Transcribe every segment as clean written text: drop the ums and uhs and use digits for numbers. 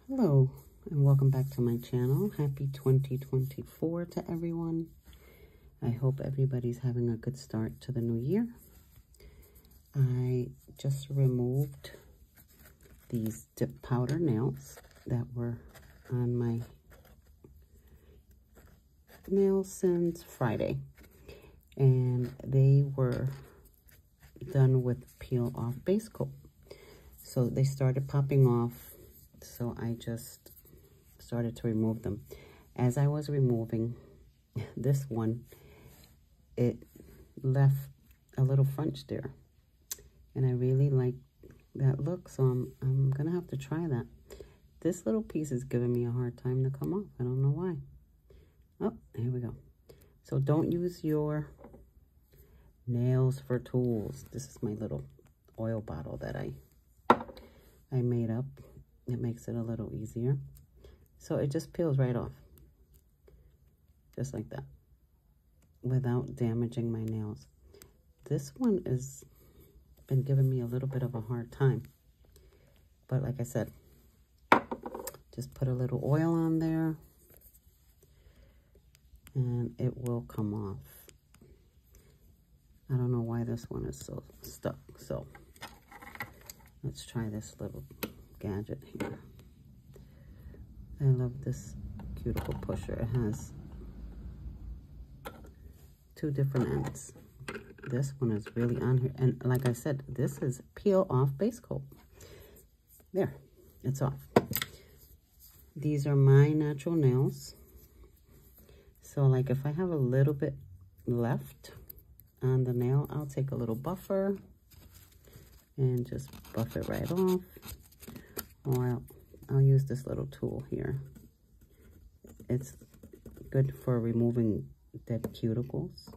Hello and welcome back to my channel. Happy 2024 to everyone. I hope everybody's having a good start to the new year. I just removed these dip powder nails that were on my nails since Friday, and they were done with peel off base coat. So they started popping off. So I just started to remove them. As I was removing this one, it left a little front there. And I really like that look, so I'm going to have to try that. This little piece is giving me a hard time to come off. I don't know why. Oh, here we go. So don't use your nails for tools. This is my little oil bottle that I made up. It makes it a little easier. So it just peels right off. Just like that. Without damaging my nails. This one has been giving me a little bit of a hard time. But like I said, just put a little oil on there. And it will come off. I don't know why this one is so stuck. So let's try this little gadget here. I love this cuticle pusher. It has two different ends. This one is really on here, and like I said, this is peel off base coat. There, it's off. These are my natural nails, so like if I have a little bit left on the nail, I'll take a little buffer and just buff it right off. Or I'll use this little tool here. It's good for removing dead cuticles,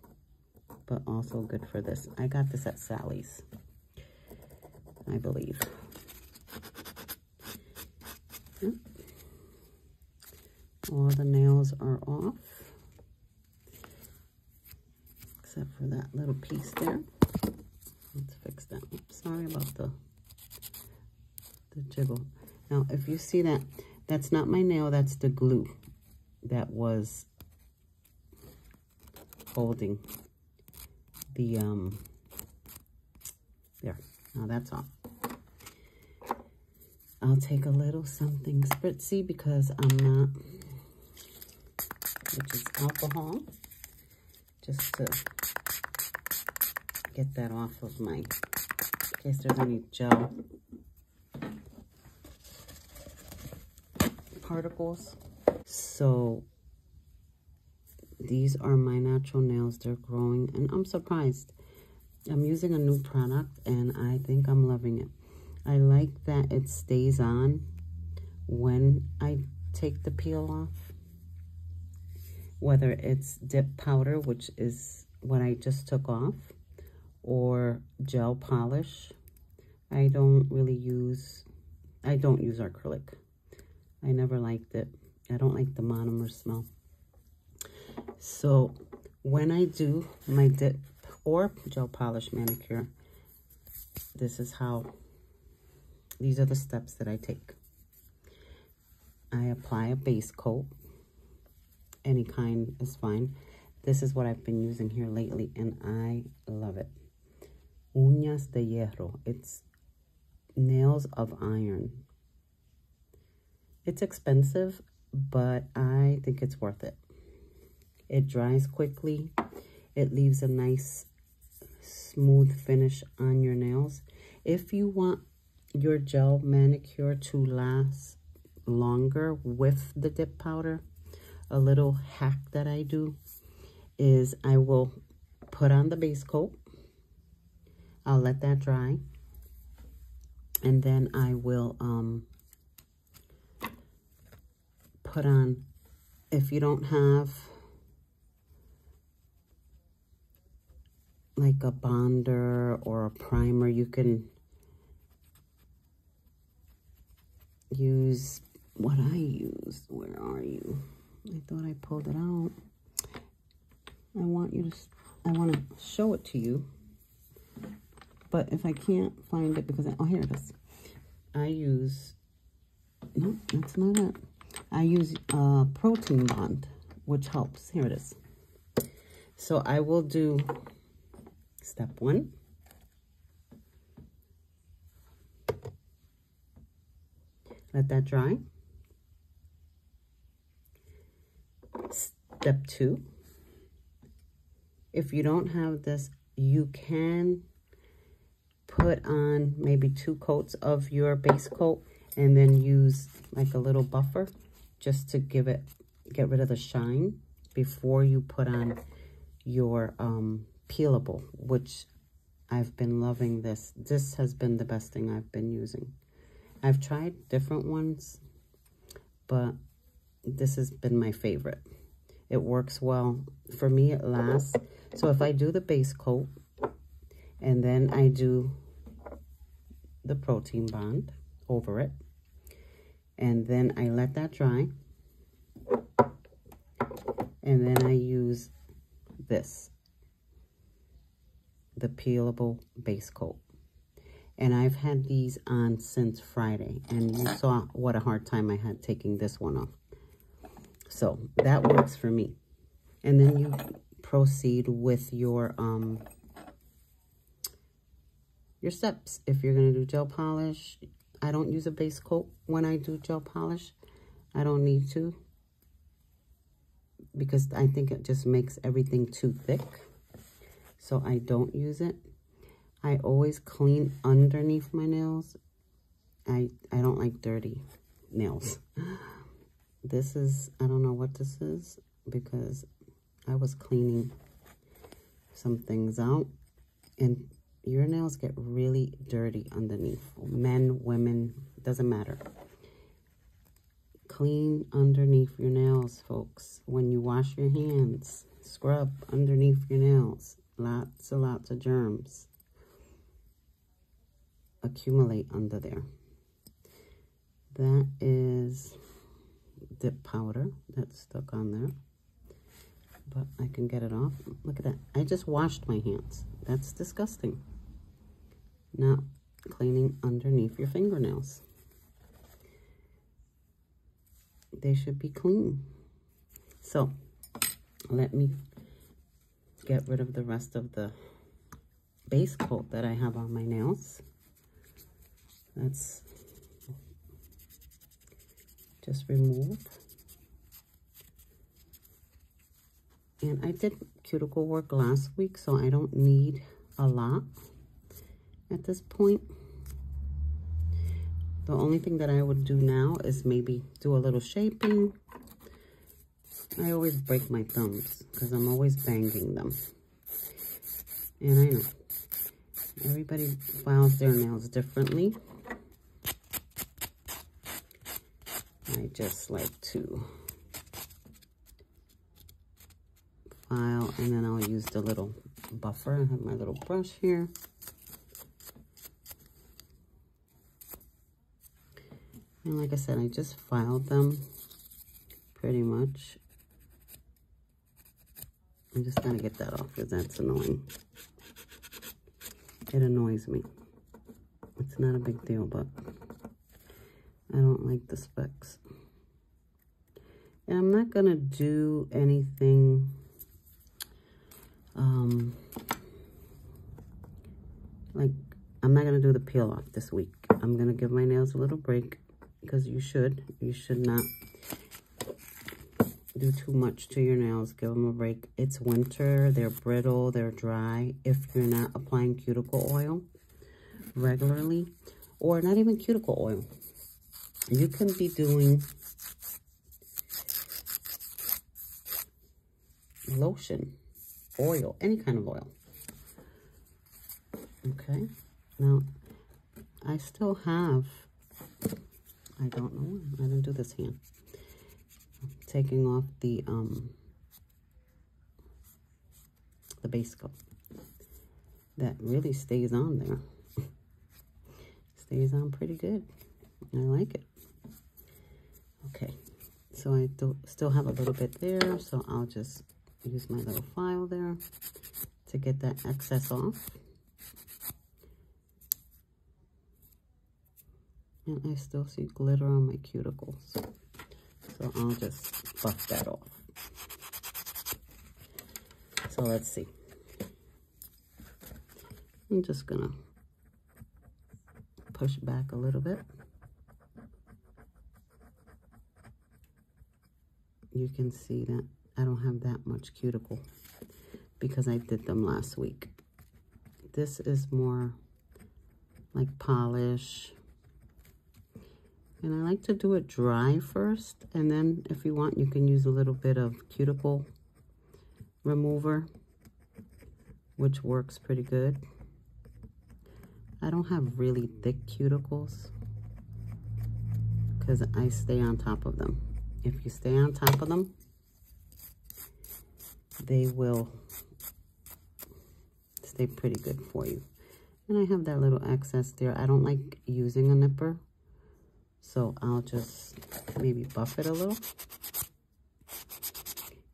but also good for this. I got this at Sally's, I believe. Yep. All the nails are off, except for that little piece there. Let's fix that. Oops, sorry about the jiggle. Now, if you see that, that's not my nail, that's the glue that was holding the, there. Now that's off. I'll take a little something spritzy because I'm not, which is alcohol, just to get that off of my, in case there's any gel particles. So these are my natural nails. They're growing and I'm surprised. I'm using a new product and I think I'm loving it. I like that it stays on when I take the peel off, whether it's dip powder, which is what I just took off, or gel polish. I don't use acrylic. I never liked it. I don't like the monomer smell. So when I do my dip or gel polish manicure, these are the steps that I take. I apply a base coat. Any kind is fine. This is what I've been using here lately and I love it. Uñas de hierro. It's nails of iron. It's expensive, but I think it's worth it. It dries quickly. It leaves a nice, smooth finish on your nails. If you want your gel manicure to last longer with the dip powder, a little hack that I do is I will put on the base coat. I'll let that dry. And then I will put on, if you don't have like a bonder or a primer, you can use what I use. Where are you? I thought I pulled it out. I want to show it to you, but if I can't find it because oh, here it is. I use No, that's not it. I use Protein Bond, which helps. Here it is. So I will do step 1. Let that dry. Step 2. If you don't have this, you can put on maybe 2 coats of your base coat and then use like a little buffer just to get rid of the shine before you put on your peelable, which I've been loving this. This has been the best thing I've been using. I've tried different ones, but this has been my favorite. It works well. For me, it lasts. So if I do the base coat and then I do the Protein Bond over it, and then I let that dry, and then I use this, the peelable base coat. And I've had these on since Friday, and you saw what a hard time I had taking this one off. So that works for me. And then you proceed with your steps. If you're going to do gel polish, I don't use a base coat when I do gel polish. I don't need to, because I think it just makes everything too thick. So I don't use it. I always clean underneath my nails. I don't like dirty nails. This is, I don't know what this is, because I was cleaning some things out, and your nails get really dirty underneath. Men, women, doesn't matter. Clean underneath your nails, folks. When you wash your hands, scrub underneath your nails. Lots of germs accumulate under there. That is dip powder that's stuck on there, but I can get it off. Look at that. I just washed my hands. That's disgusting. Now cleaning underneath your fingernails. They should be clean. So let me get rid of the rest of the base coat that I have on my nails. Let's just remove. And I did cuticle work last week, so I don't need a lot at this point. The only thing that I would do now is maybe do a little shaping. I always break my thumbs because I'm always banging them. And I know everybody files their nails differently. I just like to file, and then I'll use the little buffer. I have my little brush here. And like I said, I just filed them pretty much. I'm just gonna get that off because that's annoying. It annoys me. It's not a big deal, but I don't like the specks. And I'm not gonna do anything like, I'm not gonna do the peel off this week. I'm gonna give my nails a little break, because you should not do too much to your nails. Give them a break. It's winter, they're brittle, they're dry. If you're not applying cuticle oil regularly, or not even cuticle oil, you can be doing lotion, oil, any kind of oil. Okay, now I still have, I don't know, I didn't do this hand. I'm taking off the base coat. That really stays on there. Stays on pretty good. I like it. Okay, so I still have a little bit there, so I'll just use my little file there to get that excess off. And I still see glitter on my cuticles. So I'll just buff that off. So let's see. I'm just gonna push back a little bit. You can see that I don't have that much cuticle because I did them last week. This is more like polish. And I like to do it dry first, and then if you want, you can use a little bit of cuticle remover, which works pretty good. I don't have really thick cuticles because I stay on top of them. If you stay on top of them, they will stay pretty good for you. And I have that little excess there. I don't like using a nipper, so I'll just maybe buff it a little.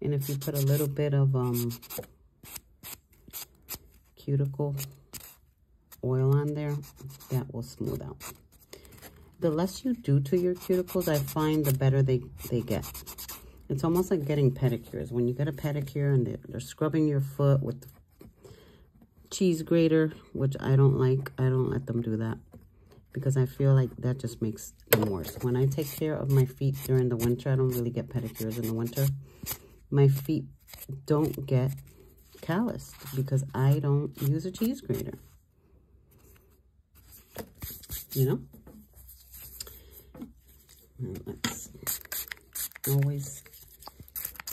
And if you put a little bit of cuticle oil on there, that will smooth out. The less you do to your cuticles, I find the better they get. It's almost like getting pedicures. When you get a pedicure and they're scrubbing your foot with the cheese grater, which I don't like, I don't let them do that, because I feel like that just makes them worse. When I take care of my feet during the winter, I don't really get pedicures in the winter. My feet don't get calloused because I don't use a cheese grater. You know? And let's always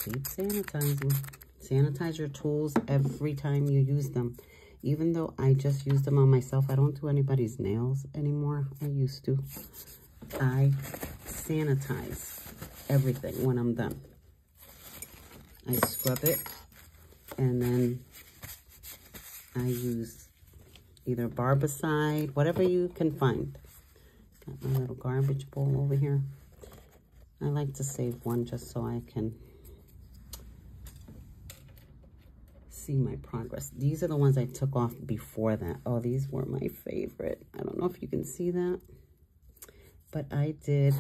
keep sanitizing. Sanitize your tools every time you use them. Even though I just use them on myself, I don't do anybody's nails anymore. I used to. I sanitize everything when I'm done. I scrub it, and then I use either Barbicide, whatever you can find. Got my little garbage bowl over here. I like to save one just so I can see my progress. These are the ones I took off before that. Oh, these were my favorite. I don't know if you can see that, but I did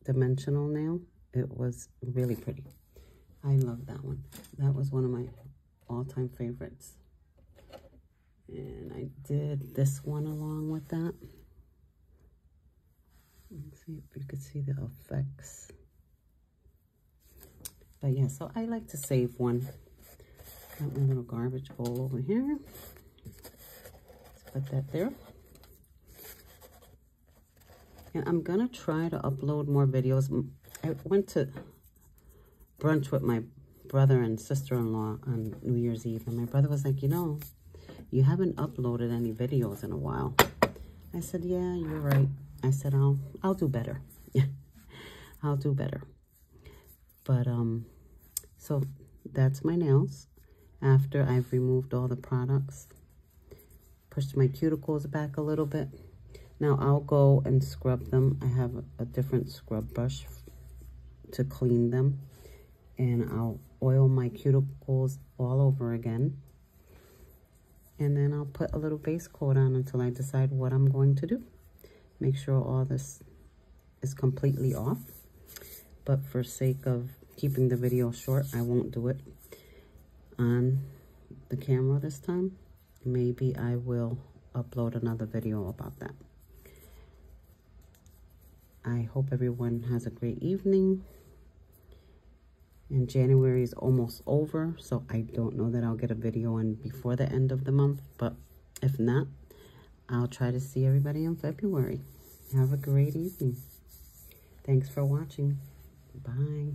dimensional nail. It was really pretty. I love that one. That was one of my all-time favorites. And I did this one along with that. Let's see if you could see the effects. But yeah, so I like to save one. Got my little garbage bowl over here. Let's put that there. And I'm gonna try to upload more videos. I went to brunch with my brother and sister-in-law on New Year's Eve, and my brother was like, you know, you haven't uploaded any videos in a while. I said, yeah, you're right. I said, I'll do better. I'll do better. But so that's my nails after I've removed all the products. Pushed my cuticles back a little bit. Now I'll go and scrub them. I have a different scrub brush to clean them. And I'll oil my cuticles all over again. And then I'll put a little base coat on until I decide what I'm going to do. Make sure all this is completely off. But for sake of keeping the video short, I won't do it on the camera this time. Maybe I will upload another video about that. I hope everyone has a great evening. And January is almost over, so I don't know that I'll get a video in before the end of the month. But if not, I'll try to see everybody in February. Have a great evening. Thanks for watching. Bye.